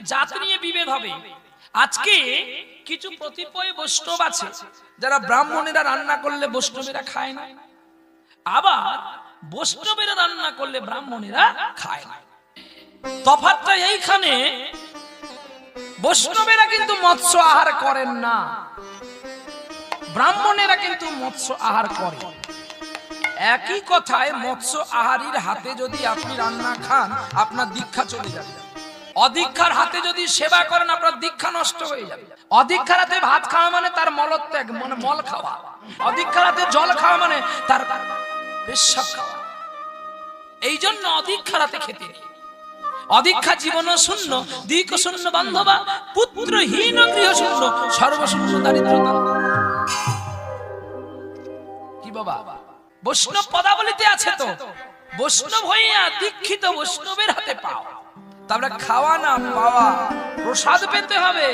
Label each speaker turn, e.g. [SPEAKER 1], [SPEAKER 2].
[SPEAKER 1] জাত নিয়ে বিভেদ হবে। আজকে কিছু কতিপয় বৈষ্ণব আছে যারা ব্রাহ্মণেরা রান্না করলে বৈষ্ণবেরা খায় না, আবার বৈষ্ণবেরা রান্না করলে ব্রাহ্মণেরা খায় না। তফাৎটা এইখানে, বৈষ্ণবেরা কিন্তু মৎস্য আহার করেন না, ব্রাহ্মণেরা কিন্তু মৎস্য আহার করে। একই কথায় মৎস্য আহারীর হাতে যদি আপনি রান্না খান আপনার দীক্ষা চলে যাবে, অদীক্ষার হাতে যদি সেবা করেন আপনার দীক্ষা নষ্ট হয়ে যাবে। অদীক্ষার হাতে ভাত খাওয়া মানে তার মলত্যাগ, মানে মল খাওয়া। অদীক্ষার হাতে জল খাওয়া মানে তার পেশাব খাওয়া। এই জন্য অদীক্ষার হাতে খেতে নেই। অদীক্ষা জীবন শূন্য, দিক শূন্য বান্ধবা, পুত্রহীন গৃহ শূন্য, সর্বশূন্য দারিদ্রতা। কি বাবা, বৈষ্ণব পদাবলিতে আছে তো, বৈষ্ণব হইয়া দীক্ষিত বৈষ্ণবের হাতে পাও। তারপরে খাওয়া না পাওয়া, প্রসাদ পেতে হবে।